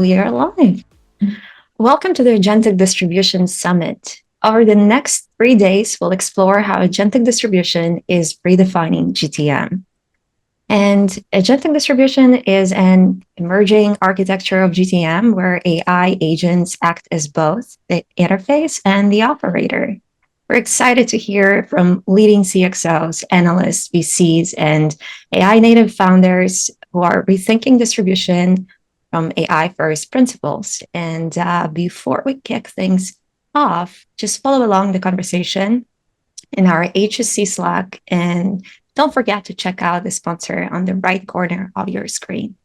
we are live. Welcome to the Agentic Distribution Summit. Over the next 3 days, we'll explore how agentic distribution is redefining GTM. And agentic distribution is an emerging architecture of GTM where AI agents act as both the interface and the operator. We're excited to hear from leading CXOs, analysts, VCs, and AI native founders who are rethinking distribution from AI first principles. And before we kick things off, just follow along the conversation in our HSC Slack, and don't forget to check out the sponsor on the right corner of your screen.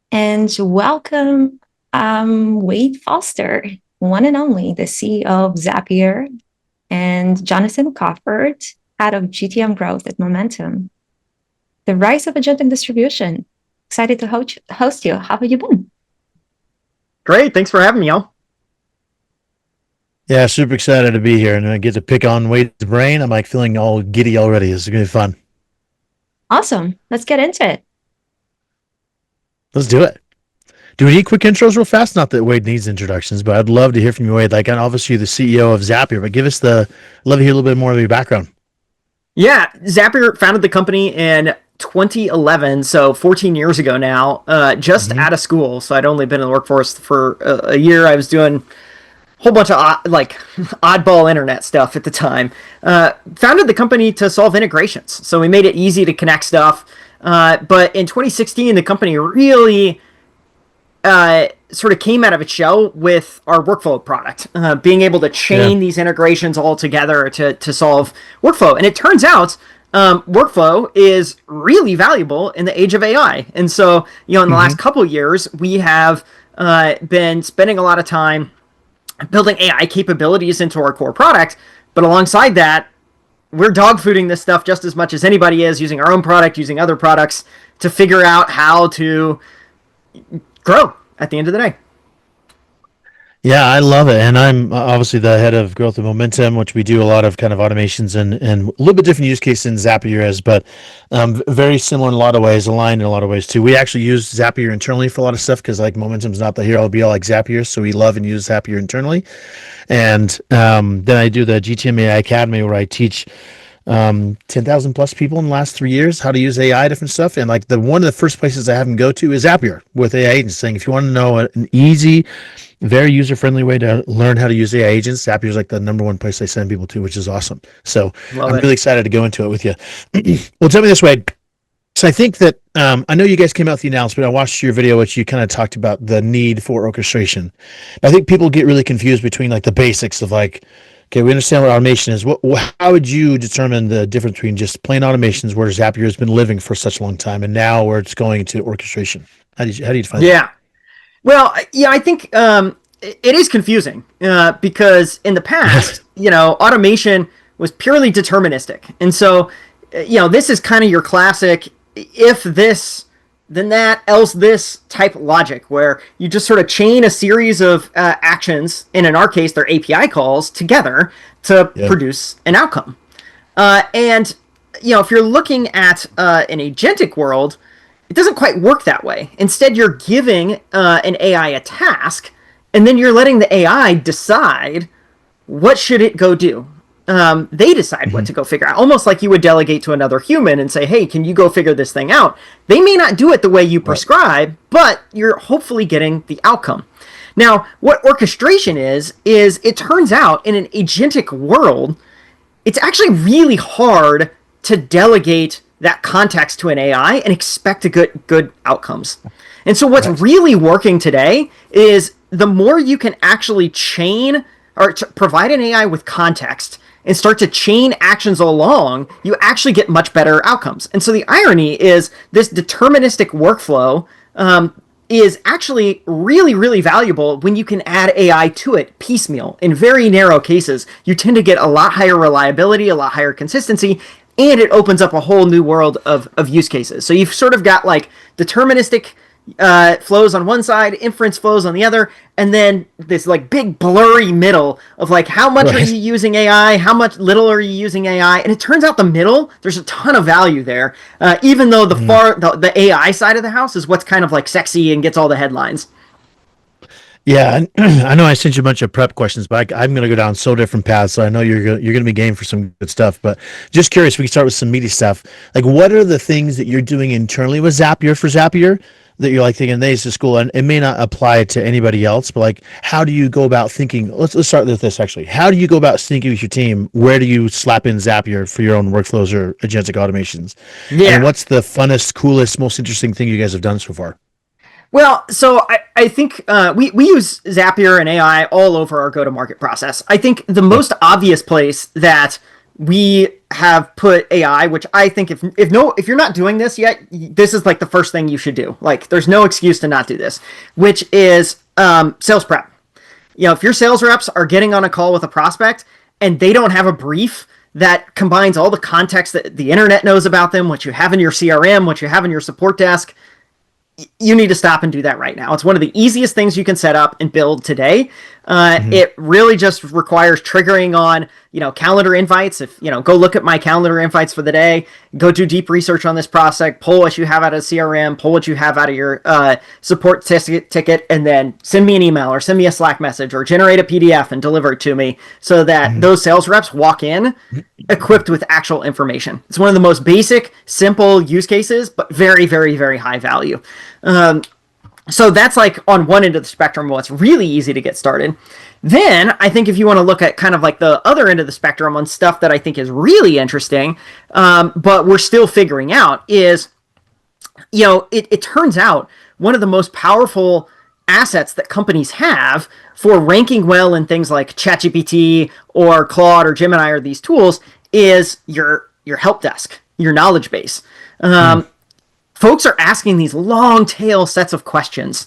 And welcome Wade Foster, one and only, the CEO of Zapier, and Jonathan Kvarfordt, head of GTM growth at Momentum. The rise of agentic distribution. Excited to host you. How have you been? Great. Thanks for having me, y'all. Yeah, super excited to be here and I get to pick on Wade's brain. I'm like feeling all giddy already. This is going to be fun. Awesome. Let's get into it. Let's do it. Do we need quick intros real fast? Not that Wade needs introductions, but I'd love to hear from you, Wade. Like, obviously you're the CEO of Zapier, but love to hear a little bit more of your background. Yeah, Zapier founded the company in 2011, so 14 years ago now, just out of school. So I'd only been in the workforce for a year. I was doing a whole bunch of oddball internet stuff at the time. Founded the company to solve integrations. So we made it easy to connect stuff. But in 2016, the company really sort of came out of its shell with our workflow product, being able to chain these integrations all together to solve workflow. And it turns out workflow is really valuable in the age of AI. And so, in the last couple of years, we have been spending a lot of time building AI capabilities into our core product. But alongside that, we're dogfooding this stuff just as much as anybody is, using our own product, using other products to figure out how to grow at the end of the day. Yeah, I love it. And I'm obviously the head of growth and momentum, which we do a lot of kind of automations and a little bit different use case than Zapier is, but very similar in a lot of ways, aligned in a lot of ways too. We actually use Zapier internally for a lot of stuff because like momentum's not the hero be all like Zapier, so we love and use Zapier internally. And then I do the GTM AI Academy where I teach 10,000 plus people in the last 3 years how to use AI, different stuff. And like one of the first places I have them go to is Zapier with AI agents, saying if you want to know an easy, very user-friendly way to learn how to use AI agents, Zapier is like the number one place I send people to, which is awesome. So I'm really excited to go into it with you. Well, tell me this, Wade. So I think that I know you guys came out with the announcement. I watched your video, which you kind of talked about the need for orchestration. I think people get really confused between like the basics of like, okay, we understand what automation is. How would you determine the difference between just plain automations, where Zapier has been living for such a long time, and now where it's going to orchestration? How do you define that? Yeah. Well, yeah, I think it is confusing because in the past, automation was purely deterministic. And so, this is kind of your classic if this, then that, else this type logic, where you just sort of chain a series of actions, and in our case, they're API calls, together to produce an outcome. And, if you're looking at an agentic world, it doesn't quite work that way. Instead, you're giving an AI a task, and then you're letting the AI decide what should it go do. They decide what to go figure out, almost like you would delegate to another human and say, hey, can you go figure this thing out? They may not do it the way you prescribe, but you're hopefully getting the outcome. Now, what orchestration is it turns out in an agentic world, it's actually really hard to delegate that context to an AI and expect to get good outcomes. And so what's really working today is the more you can actually chain or provide an AI with context and start to chain actions along, you actually get much better outcomes. And so the irony is this deterministic workflow is actually really, really valuable when you can add AI to it piecemeal. In very narrow cases, you tend to get a lot higher reliability, a lot higher consistency, and it opens up a whole new world of use cases. So you've sort of got like deterministic flows on one side, inference flows on the other, and then this like big blurry middle of like how much are you using AI, how much little are you using AI, and it turns out the middle, there's a ton of value there, even though the AI side of the house is what's kind of like sexy and gets all the headlines. Yeah, I know I sent you a bunch of prep questions, but I'm going to go down so different paths. So I know you're going to be game for some good stuff. But just curious, we can start with some meaty stuff. Like, what are the things that you're doing internally with Zapier for Zapier that you're like thinking, "This is school," and it may not apply to anybody else, but like, how do you go about thinking? Let's start with this actually. How do you go about thinking with your team? Where do you slap in Zapier for your own workflows or agentic automations? And then Yeah. what's the funnest, coolest, most interesting thing you guys have done so far? Well, so I think we use Zapier and AI all over our go-to-market process. I think the Yeah. most obvious place that we have put AI, which I think if you're not doing this yet, this is like the first thing you should do. Like, there's no excuse to not do this, which is sales prep. If your sales reps are getting on a call with a prospect and they don't have a brief that combines all the context that the internet knows about them, what you have in your CRM, what you have in your support desk, you need to stop and do that right now. It's one of the easiest things you can set up and build today. Mm-hmm. It really just requires triggering on, calendar invites. If, go look at my calendar invites for the day, go do deep research on this prospect, pull what you have out of CRM, pull what you have out of your support ticket, and then send me an email or send me a Slack message or generate a PDF and deliver it to me so that Mm-hmm. those sales reps walk in equipped with actual information. It's one of the most basic, simple use cases, but very, very, very high value. So that's like on one end of the spectrum what's really easy to get started. Then I think if you want to look at kind of like the other end of the spectrum on stuff that I think is really interesting, but we're still figuring out is, it turns out one of the most powerful assets that companies have for ranking well in things like ChatGPT or Claude or Gemini or these tools is your help desk, your knowledge base. Mm. Folks are asking these long tail sets of questions.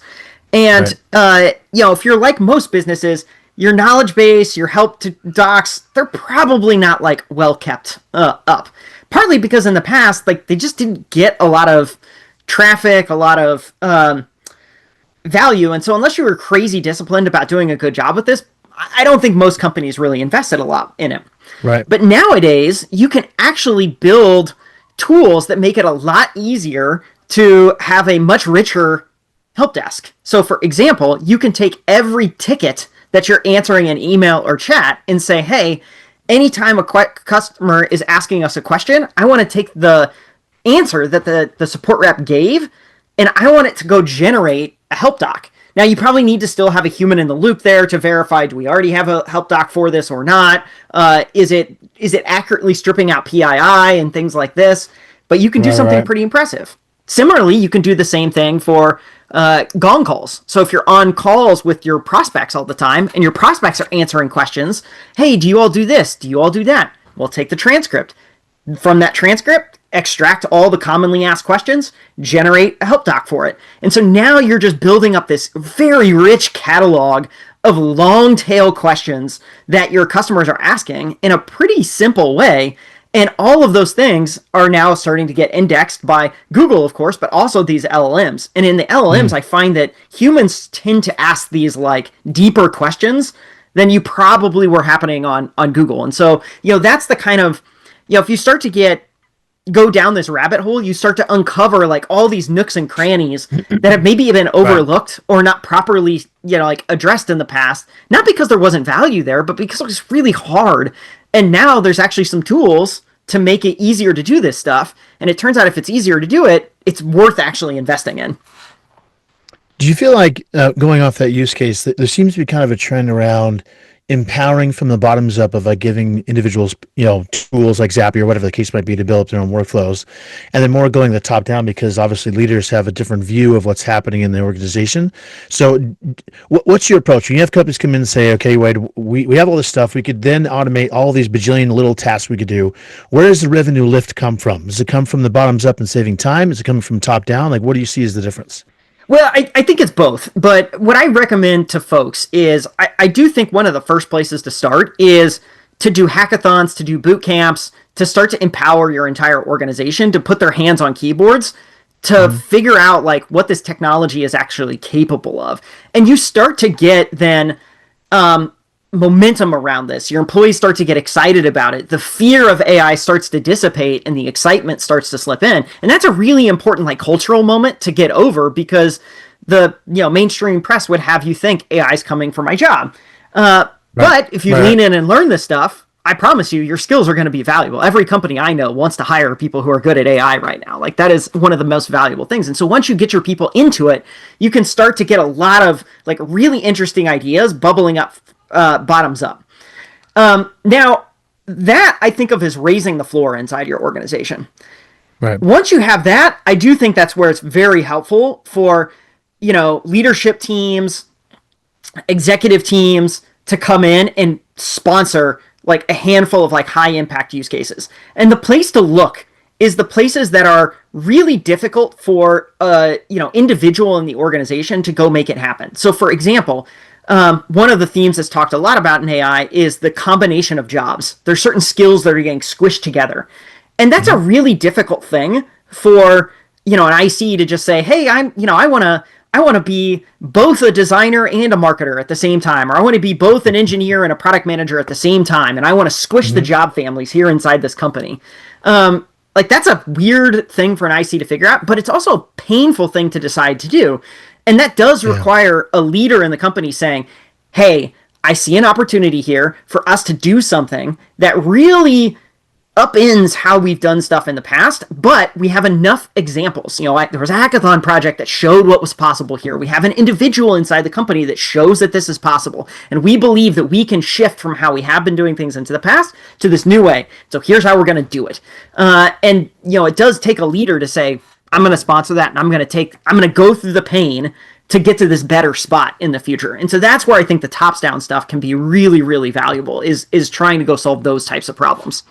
Right. And, if you're like most businesses, your knowledge base, your help to docs, they're probably not like well kept up. Partly because in the past, like they just didn't get a lot of traffic, a lot of value. And so unless you were crazy disciplined about doing a good job with this, I don't think most companies really invested a lot in it. Right. But nowadays, you can actually build tools that make it a lot easier to have a much richer help desk. So, for example, you can take every ticket that you're answering in email or chat and say, hey, anytime a customer is asking us a question, I want to take the answer that the support rep gave and I want it to go generate a help doc. Now, you probably need to still have a human in the loop there to verify, do we already have a help doc for this or not? Is it accurately stripping out PII and things like this? But you can do Right. something Right. pretty impressive. Similarly, you can do the same thing for gong calls. So if you're on calls with your prospects all the time and your prospects are answering questions, hey, do you all do this? Do you all do that? Well, take the transcript. From that transcript, extract all the commonly asked questions, generate a help doc for it. And so now you're just building up this very rich catalog of long tail questions that your customers are asking in a pretty simple way. And all of those things are now starting to get indexed by Google, of course, but also these LLMs. And in the LLMs, Mm. I find that humans tend to ask these like deeper questions than you probably were happening on Google. And so, that's the kind of, if you start to go down this rabbit hole, you start to uncover like all these nooks and crannies that have maybe been Right. overlooked or not properly, like addressed in the past. Not because there wasn't value there, but because it was really hard. And now there's actually some tools to make it easier to do this stuff. And it turns out if it's easier to do it, it's worth actually investing in. Do you feel like going off that use case that there seems to be kind of a trend around empowering from the bottoms up of like giving individuals, tools like Zapier or whatever the case might be to build their own workflows, and then more going the top down because obviously leaders have a different view of what's happening in the organization. So, what's your approach? When you have companies come in and say, "Okay, Wade, we have all this stuff. We could then automate all these bajillion little tasks we could do. Where does the revenue lift come from? Does it come from the bottoms up and saving time? Is it coming from top down? Like, what do you see as the difference?" Well, I think it's both. But what I recommend to folks is I do think one of the first places to start is to do hackathons, to do boot camps, to start to empower your entire organization to put their hands on keyboards to Mm. figure out like what this technology is actually capable of. And you start to get then momentum around this. Your employees start to get excited about it. The fear of AI starts to dissipate and the excitement starts to slip in. And that's a really important like cultural moment to get over because the mainstream press would have you think AI is coming for my job. Right. But if you Right. lean in and learn this stuff, I promise you, your skills are going to be valuable. Every company I know wants to hire people who are good at AI right now. Like, that is one of the most valuable things. And so once you get your people into it, you can start to get a lot of like really interesting ideas bubbling up, bottoms up. Now, that I think of as raising the floor inside your organization. Right. Once you have that, I do think that's where it's very helpful for, leadership teams, executive teams to come in and sponsor like a handful of like high impact use cases. And the place to look is the places that are really difficult for individual in the organization to go make it happen. So for example, one of the themes that's talked a lot about in AI is the combination of jobs. There's certain skills that are getting squished together. And that's a really difficult thing for, an IC to just say, hey, I want to be both a designer and a marketer at the same time, or I want to be both an engineer and a product manager at the same time, and I want to squish the job families here inside this company. Like, that's a weird thing for an IC to figure out, but it's also a painful thing to decide to do. And that does require a leader in the company saying, hey, I see an opportunity here for us to do something that really upends how we've done stuff in the past, but we have enough examples. There was a hackathon project that showed what was possible here. We have an individual inside the company that shows that this is possible. And we believe that we can shift from how we have been doing things into the past to this new way. So here's how we're going to do it. And it does take a leader to say, I'm going to sponsor that, and I'm going to go through the pain to get to this better spot in the future. And so that's where I think the tops down stuff can be really, really valuable, is trying to go solve those types of problems.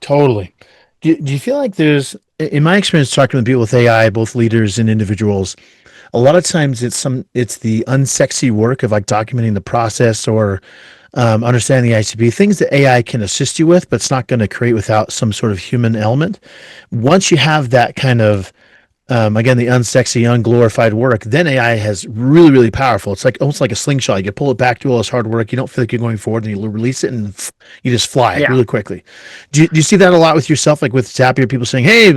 Totally. Do you feel like there's, in my experience talking with people with AI, both leaders and individuals, a lot of times it's the unsexy work of like documenting the process or understanding the ICP, things that AI can assist you with, but it's not going to create without some sort of human element. Once you have that kind of again, the unsexy, unglorified work, then AI has really, really powerful. It's like almost like a slingshot. You can pull it back, do all this hard work. You don't feel like you're going forward, and you release it, and you just fly Yeah. really quickly. Do you see that a lot with yourself, like with Zapier? People saying, "Hey,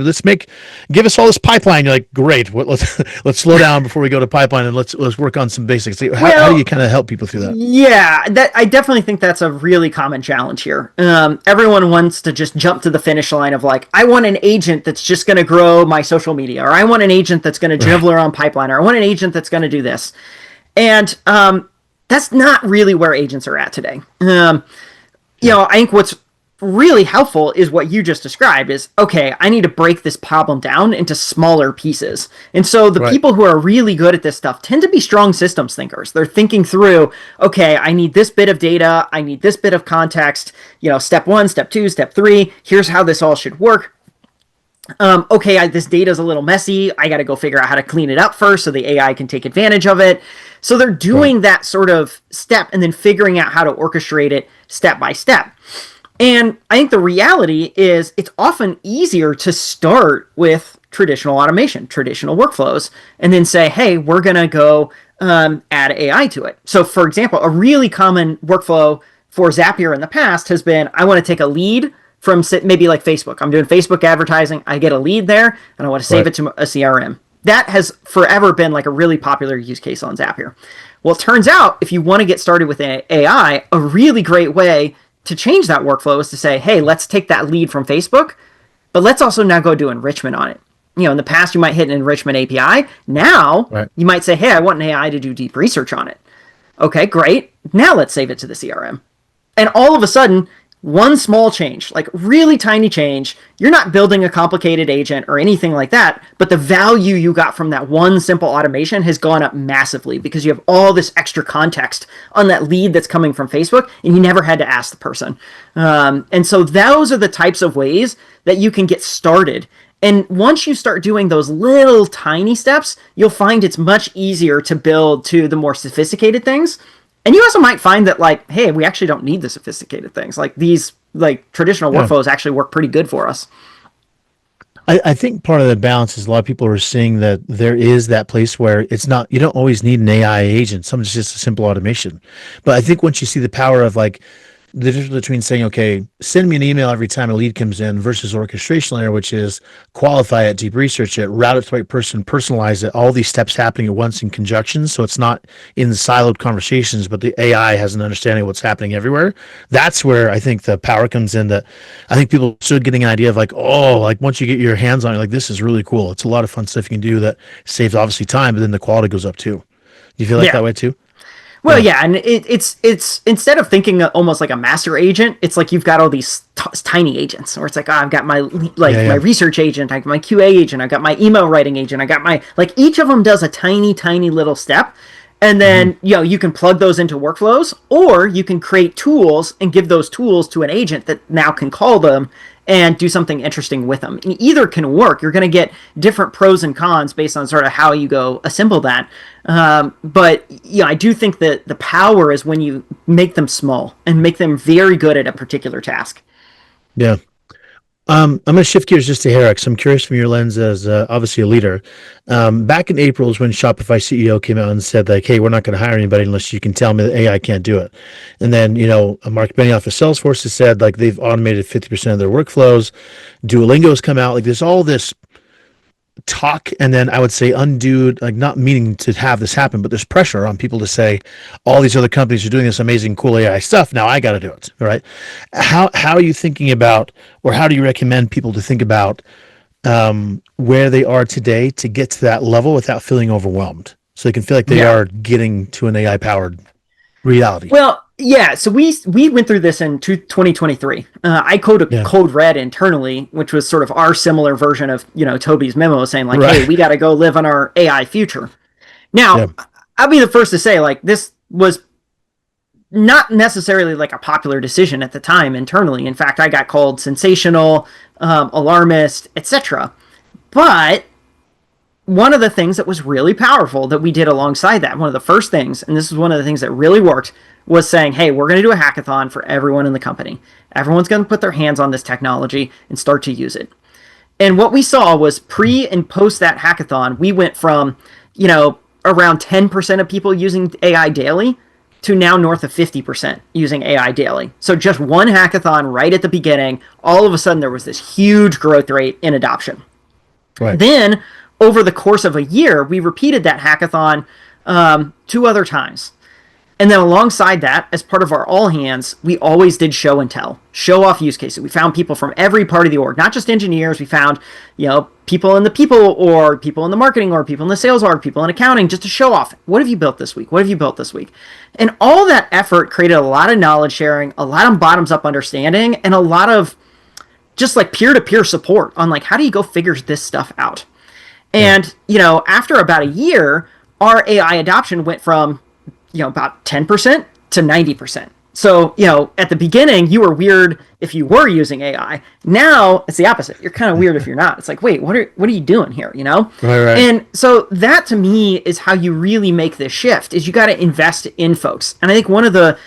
give us all this pipeline." You're like, "Great, let's slow down before we go to pipeline, and let's work on some basics." How do you kind of help people through that? Yeah, that I definitely think that's a really common challenge here. Everyone wants to just jump to the finish line of like, I want an agent that's just going to grow my social media, or I want an agent that's going to drivel around pipeline, or I want an agent that's going to do this. And that's not really where agents are at today. I think what's really helpful is what you just described is, okay, I need to break this problem down into smaller pieces. And so the people who are really good at this stuff tend to be strong systems thinkers. They're thinking through, okay, I need this bit of data, I need this bit of context, step 1, step 2, step 3, here's how this all should work. Okay, this data is a little messy. I got to go figure out how to clean it up first so the AI can take advantage of it. So they're doing that sort of step and then figuring out how to orchestrate it step by step. And I think the reality is it's often easier to start with traditional automation, traditional workflows, and then say, hey, we're going to go add AI to it. So for example, a really common workflow for Zapier in the past has been, I want to take a lead from maybe like Facebook. I'm doing Facebook advertising. I get a lead there, and I want to save it to a CRM. That has forever been like a really popular use case on Zapier. Well, it turns out if you want to get started with AI, a really great way to change that workflow is to say, hey, let's take that lead from Facebook, but let's also now go do enrichment on it. In the past, you might hit an enrichment API. Now, you might say, hey, I want an AI to do deep research on it. Okay, great. Now let's save it to the CRM. And all of a sudden, one small change, like really tiny change, you're not building a complicated agent or anything like that, but the value you got from that one simple automation has gone up massively because you have all this extra context on that lead that's coming from Facebook, and you never had to ask the person. And so those are the types of ways that you can get started. And once you start doing those little tiny steps, you'll find it's much easier to build to the more sophisticated things. And you also might find that, like, hey, we actually don't need the sophisticated things. Like, these like traditional workflows actually work pretty good for us. I think part of the balance is a lot of people are seeing that there is that place where it's not, you don't always need an AI agent. Sometimes it's just a simple automation. But I think once you see the power of like the difference between saying, okay, send me an email every time a lead comes in versus orchestration layer, which is qualify it, deep research it, route it to the right person, personalize it, all these steps happening at once in conjunction. So it's not in siloed conversations, but the AI has an understanding of what's happening everywhere. That's where I think the power comes in. That I think people should getting an idea of like, oh, like once you get your hands on it, like this is really cool. It's a lot of fun stuff you can do that saves obviously time, but then the quality goes up too. Do you feel like Yeah. that way too? Well, Yeah. yeah, and it's instead of thinking almost like a master agent, it's like you've got all these tiny agents, or it's like, oh, I've got my Yeah. my Yeah. research agent, I got my QA agent, I got my email writing agent, I got my like each of them does a tiny little step, and Mm-hmm. then you can plug those into workflows, or you can create tools and give those tools to an agent that now can call them and do something interesting with them. And either can work. You're going to get different pros and cons based on sort of how you go assemble that. But I do think that the power is when you make them small and make them very good at a particular task. Yeah. I'm going to shift gears just to Herrick. I'm curious from your lens as obviously a leader. Back in April is when Shopify CEO came out and said like, "Hey, we're not going to hire anybody unless you can tell me that AI can't do it." And then Mark Benioff of Salesforce has said like they've automated 50% of their workflows. Duolingo's come out like there's all this talk, and then I would say undue, like not meaning to have this happen, but there's pressure on people to say all these other companies are doing this amazing cool AI stuff. Now I got to do it. All right. How are you thinking about, or how do you recommend people to think about where they are today to get to that level without feeling overwhelmed, so they can feel like they Yeah. are getting to an AI powered reality? Well, yeah. So we went through this in 2023. I Yeah. code red internally, which was sort of our similar version of Toby's memo saying like, "Hey, Right. we got to go live on our AI future." Yeah. Now, I'll be the first to say like this was not necessarily like a popular decision at the time internally. In fact, I got called sensational, alarmist, etc. But one of the things that was really powerful that we did alongside that, one of the first things, and this is one of the things that really worked, was saying, hey, we're going to do a hackathon for everyone in the company. Everyone's going to put their hands on this technology and start to use it. And what we saw was pre and post that hackathon, we went from, around 10% of people using AI daily to now north of 50% using AI daily. So just one hackathon right at the beginning, all of a sudden there was this huge growth rate in adoption. Right. Then, over the course of a year, we repeated that hackathon 2 other times. And then alongside that, as part of our all hands, we always did show and tell, show off use cases. We found people from every part of the org, not just engineers. We found, people in the people or people in the marketing or people in the sales org, people in accounting, just to show off. What have you built this week? What have you built this week? And all that effort created a lot of knowledge sharing, a lot of bottoms up understanding, and a lot of just like peer to peer support on like, how do you go figure this stuff out? Yeah. And, after about a year, our AI adoption went from, about 10% to 90%. So, at the beginning, you were weird if you were using AI. Now it's the opposite. You're kind of weird if you're not. It's like, wait, what are you doing here? Right. And so that to me is how you really make this shift is you got to invest in folks. And I think one of the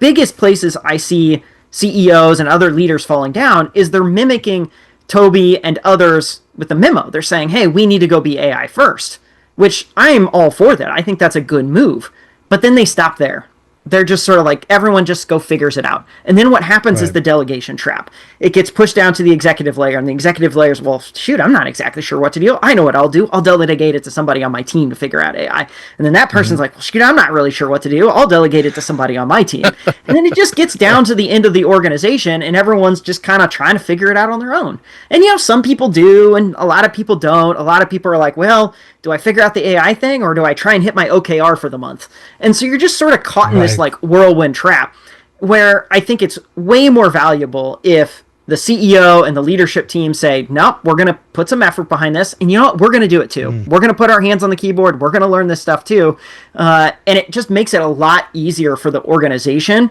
biggest places I see CEOs and other leaders falling down is they're mimicking Toby and others with the memo. They're saying, hey, we need to go be AI first, which I'm all for that. I think that's a good move. But then they stop there. They're just sort of like, everyone just go figures it out. And then what happens is Right. the delegation trap. It gets pushed down to the executive layer, and the executive layer is, well, shoot, I'm not exactly sure what to do. I know what I'll do. I'll delegate it to somebody on my team to figure out AI. And then that person's like, well, shoot, I'm not really sure what to do. I'll delegate it to somebody on my team. And then it just gets down to the end of the organization, and everyone's just kind of trying to figure it out on their own. And, some people do, and a lot of people don't. A lot of people are like, well, do I figure out the AI thing, or do I try and hit my OKR for the month? And so you're just sort of caught in this Right. like whirlwind trap where I think it's way more valuable if the CEO and the leadership team say, nope, we're going to put some effort behind this. And you know what? We're going to do it too. We're going to put our hands on the keyboard. We're going to learn this stuff too. And it just makes it a lot easier for the organization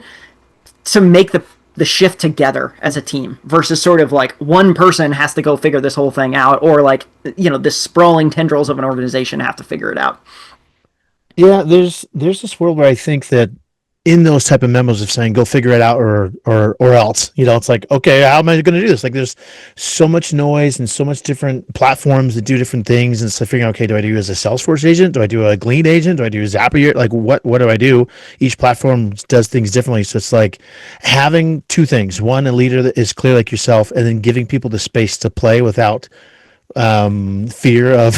to make the shift together as a team versus sort of like one person has to go figure this whole thing out, or like, this sprawling tendrils of an organization have to figure it out. Yeah, there's this world where I think that in those type of memos of saying, go figure it out or else, it's like, okay, how am I going to do this? Like there's so much noise and so much different platforms that do different things. And so figuring out, okay, do I do as a Salesforce agent? Do I do a Glean agent? Do I do a Zapier? Like what do I do? Each platform does things differently. So it's like having two things. One, a leader that is clear like yourself, and then giving people the space to play without fear of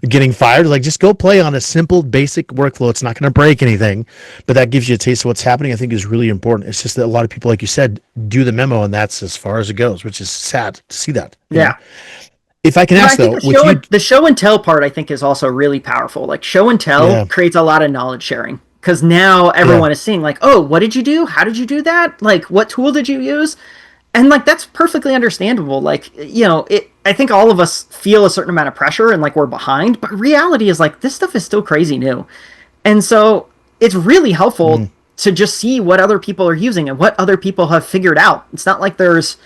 getting fired. Like just go play on a simple basic workflow. It's not going to break anything, but that gives you a taste of what's happening. I think is really important. It's just that a lot of people, like you said, do the memo and that's as far as it goes, which is sad to see that. Yeah. If I can But ask I think though, with you, the show and tell part, I think, is also really powerful. Like show and tell yeah, creates a lot of knowledge sharing because now yeah, everyone is seeing like, oh, what did you do? How did you do that? Like, what tool did you use? And like that's perfectly understandable. Like I think all of us feel a certain amount of pressure and like we're behind, but reality is like this stuff is still crazy new, and so it's really helpful mm, to just see what other people are using and what other people have figured out. It's not like there's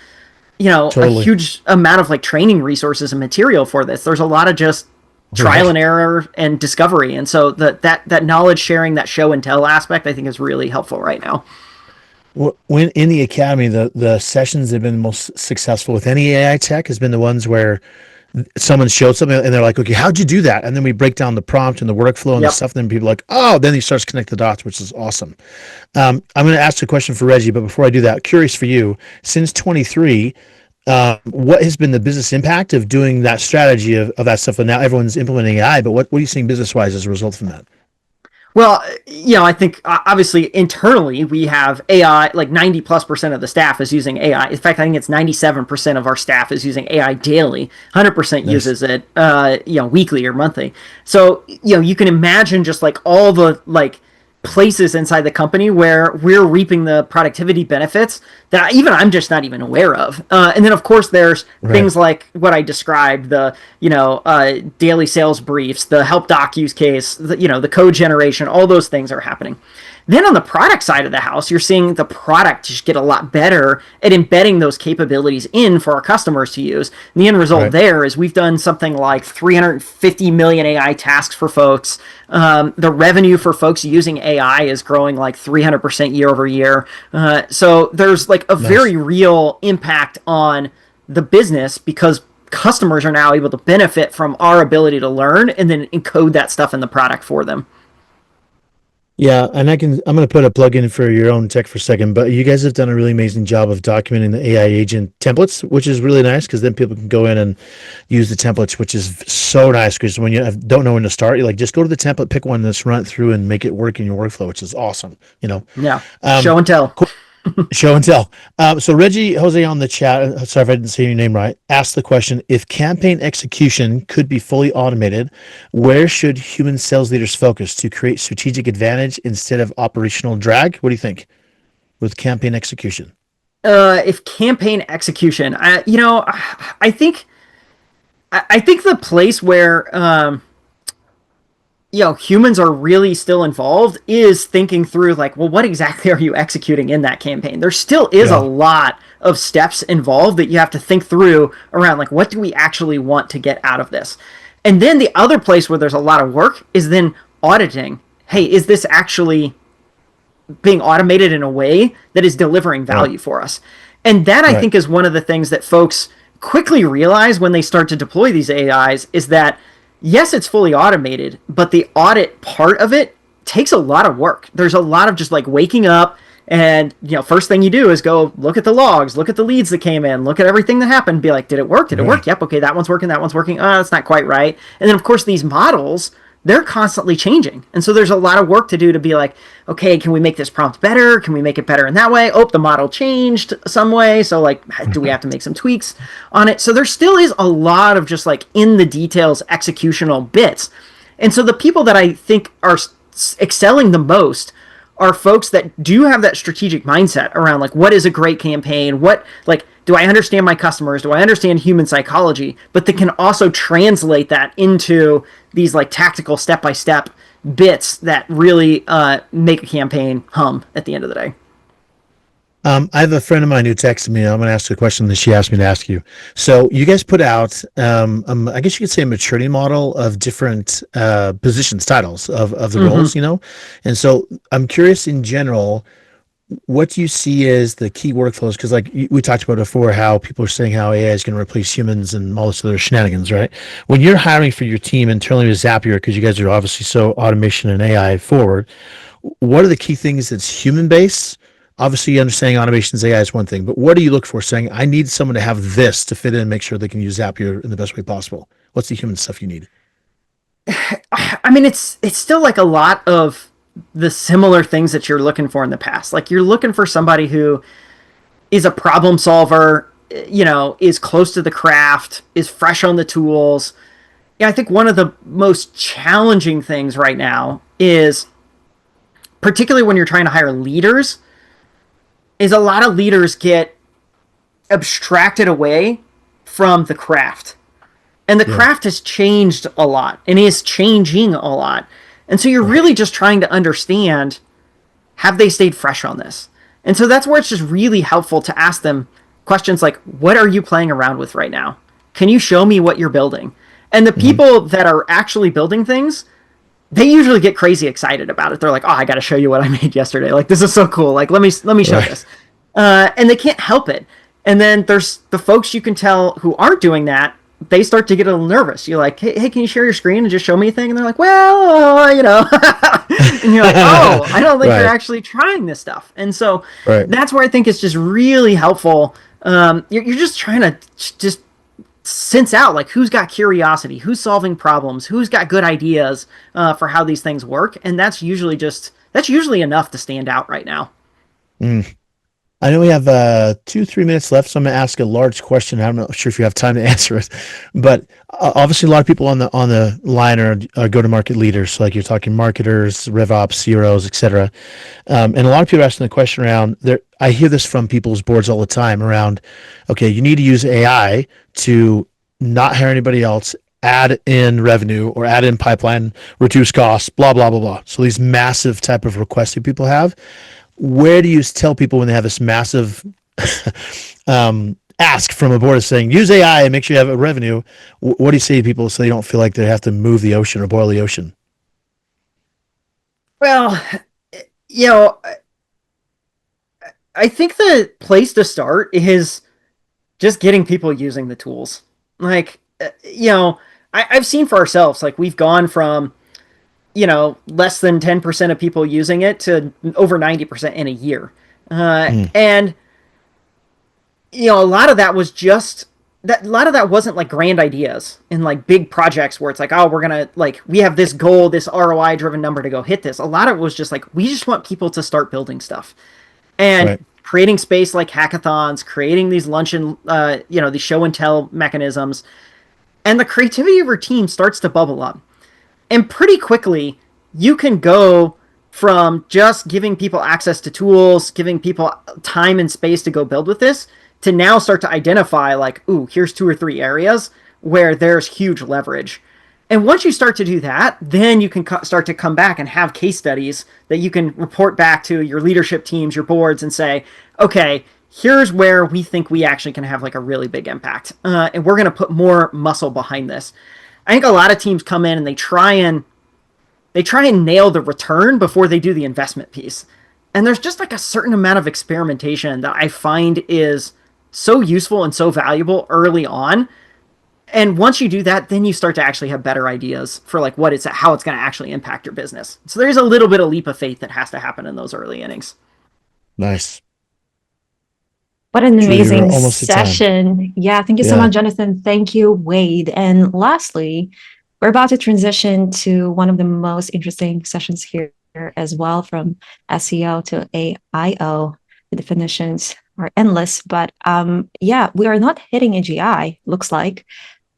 a totally, huge amount of like training resources and material for this. There's a lot of just trial right. and error and discovery, and so that knowledge sharing, that show and tell aspect, I think is really helpful right now. When in the academy, the sessions that have been most successful with any AI tech has been the ones where someone showed something and they're like, okay, how'd you do that? And then we break down the prompt and the workflow and the Yep. stuff. And then people are like, oh, then he starts to connect the dots, which is awesome. I'm going to ask a question for Reggie, but before I do that, curious for you, since 23, what has been the business impact of doing that strategy of that stuff? And now everyone's implementing AI, but what are you seeing business wise as a result from that? Well, I think obviously internally we have AI, like 90+% of the staff is using AI. In fact, I think it's 97% of our staff is using AI daily. 100% Nice. uses it, weekly or monthly. So, you can imagine just like all the like places inside the company where we're reaping the productivity benefits that even I'm just not even aware of. And then of course there's Right. things like what I described, the daily sales briefs, the help doc use case, the code generation, all those things are happening. Then on the product side of the house, you're seeing the product just get a lot better at embedding those capabilities in for our customers to use. And the end result Right. there is we've done something like 350 million AI tasks for folks. The revenue for folks using AI is growing like 300% year over year. So there's like a Nice. very real impact on the business because customers are now able to benefit from our ability to learn and then encode that stuff in the product for them. Yeah, and I'm going to put a plug in for your own tech for a second, but you guys have done a really amazing job of documenting the AI agent templates, which is really nice because then people can go in and use the templates, which is so nice because when you don't know when to start, you like just go to the template, pick one that's run it through and make it work in your workflow, which is awesome. Yeah. Um, Show and tell. cool. Show and tell. So Reggie Jose on the chat, sorry if I didn't say your name right, asked the question, if campaign execution could be fully automated, where should human sales leaders focus to create strategic advantage instead of operational drag? What do you think with campaign execution? If campaign execution, I think I think the place where humans are really still involved is thinking through like, well, what exactly are you executing in that campaign? There still is a Yeah, lot of steps involved that you have to think through around like, what do we actually want to get out of this? And then the other place where there's a lot of work is then auditing. Hey, is this actually being automated in a way that is delivering right, value for us? And that I right, think is one of the things that folks quickly realize when they start to deploy these AIs is that yes, it's fully automated, but the audit part of it takes a lot of work. There's a lot of just like waking up and first thing you do is go look at the logs, look at the leads that came in, look at everything that happened, be like, did it work? Did it work? right. Yep, okay, that one's working, that one's working. That's not quite right. And then of course these models, they're constantly changing. And so there's a lot of work to do to be like, okay, can we make this prompt better? Can we make it better in that way? Oh, the model changed some way. So like, do we have to make some tweaks on it? So there still is a lot of just like in the details executional bits. And so the people that I think are excelling the most are folks that do have that strategic mindset around like what is a great campaign, what like do I understand my customers, do I understand human psychology, but they can also translate that into these like tactical step by step bits that really make a campaign hum at the end of the day. I have a friend of mine who texted me. I'm going to ask you a question that she asked me to ask you. So you guys put out, I guess you could say, a maturity model of different positions, titles of the Mm-hmm. roles, And so I'm curious in general, what do you see as the key workflows? Because like we talked about before, how people are saying how AI is going to replace humans and all this other shenanigans, right? When you're hiring for your team internally with Zapier, because you guys are obviously so automation and AI forward, what are the key things that's human based? Obviously, understanding automations AI is one thing, but what do you look for saying, I need someone to have this to fit in and make sure they can use Zapier in the best way possible? What's the human stuff you need? I mean, it's still like a lot of the similar things that you're looking for in the past. Like you're looking for somebody who is a problem solver, is close to the craft, is fresh on the tools. Yeah, I think one of the most challenging things right now is, particularly when you're trying to hire leaders, is a lot of leaders get abstracted away from the craft. And the Yeah. craft has changed a lot and is changing a lot. And so you're Right. really just trying to understand, have they stayed fresh on this? And so that's where it's just really helpful to ask them questions like, what are you playing around with right now? Can you show me what you're building? And the Mm-hmm. people that are actually building things, they usually get crazy excited about it. They're like, "Oh, I got to show you what I made yesterday. Like this is so cool. Like let me show Right. this." And they can't help it. And then there's the folks you can tell who aren't doing that. They start to get a little nervous. You're like, hey, can you share your screen and just show me a thing? And they're like, well, and you're like, oh, I don't think you're Right. actually trying this stuff. And so Right. that's where I think it's just really helpful. You're just trying to just sense out like who's got curiosity, who's solving problems, who's got good ideas for how these things work, and that's usually enough to stand out right now. Mm. I know we have 2, 3 minutes left, so I'm going to ask a large question. I'm not sure if you have time to answer it, but obviously a lot of people on the line are go-to-market leaders. So like you're talking marketers, RevOps, CROs, etc. And a lot of people are asking the question around there. I hear this from people's boards all the time around, okay, you need to use AI to not hire anybody else, add in revenue or add in pipeline, reduce costs, blah, blah, blah, blah. So these massive type of requests that people have, where do you tell people when they have this massive ask from a board saying use AI and make sure you have a revenue? What do you say to people so they don't feel like they have to move the ocean or boil the ocean? Well, you know, I think the place to start is just getting people using the tools. Like, I've seen for ourselves, like we've gone from less than 10% of people using it to over 90% in a year. Mm, And a lot of that was just that a lot of that wasn't like grand ideas and like big projects where it's like, oh, we're gonna like we have this goal, this ROI driven number to go hit this. A lot of it was just like we just want people to start building stuff and right. creating space like hackathons, creating these lunch and these show and tell mechanisms, and the creativity of your team starts to bubble up. And pretty quickly, you can go from just giving people access to tools, giving people time and space to go build with this, to now start to identify like, ooh, here's 2 or 3 areas where there's huge leverage. And once you start to do that, then you can start to come back and have case studies that you can report back to your leadership teams, your boards, and say, okay, here's where we think we actually can have like a really big impact. And we're going to put more muscle behind this. I think a lot of teams come in and they try and nail the return before they do the investment piece. And there's just like a certain amount of experimentation that I find is so useful and so valuable early on. And once you do that, then you start to actually have better ideas for like how it's going to actually impact your business. So there's a little bit of leap of faith that has to happen in those early innings. Nice. What an Julie, we're amazing almost at time. session. Yeah, thank you so Yeah. much, Jonathan. Thank you, Wade. And lastly, we're about to transition to one of the most interesting sessions here as well, from SEO to AIO. The definitions are endless, but yeah, we are not hitting AGI, looks like.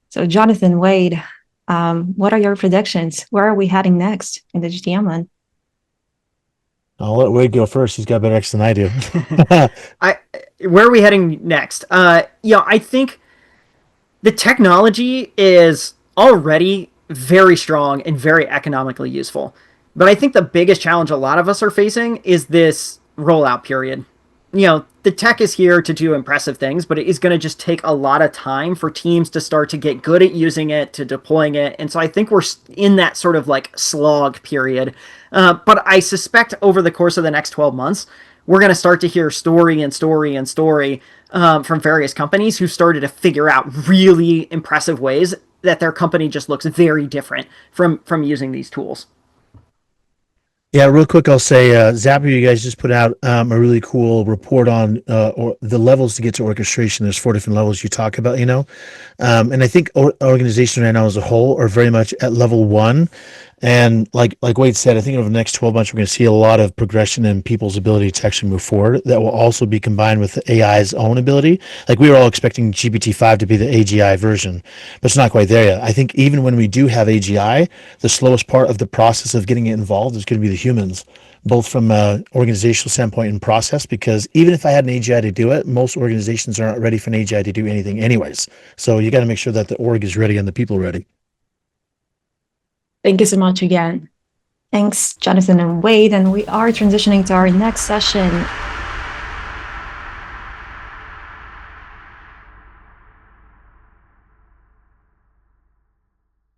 So, Jonathan, Wade, what are your predictions? Where are we heading next in the GTM land? I'll let Wade go first. He's got better X than I do. I Where are we heading next? I think the technology is already very strong and very economically useful. But I think the biggest challenge a lot of us are facing is this rollout period. the tech is here to do impressive things, but it is going to just take a lot of time for teams to start to get good at using it, to deploying it. And so I think we're in that sort of like slog period. But I suspect over the course of the next 12 months, we're going to start to hear story and story and story from various companies who started to figure out really impressive ways that their company just looks very different from using these tools. Yeah, real quick, I'll say, Zapier, you guys just put out a really cool report on or the levels to get to orchestration. There's 4 different levels you talk about, and I think organizations right now as a whole are very much at level one. And like Wade said, I think over the next 12 months, we're going to see a lot of progression in people's ability to actually move forward. That will also be combined with AI's own ability. Like we were all expecting GPT-5 to be the AGI version, but it's not quite there yet. I think even when we do have AGI, the slowest part of the process of getting it involved is going to be the humans, both from an organizational standpoint and process, because even if I had an AGI to do it, most organizations aren't ready for an AGI to do anything anyways. So you got to make sure that the org is ready and the people are ready. Thank you so much again. Thanks, Jonathan and Wade. And we are transitioning to our next session.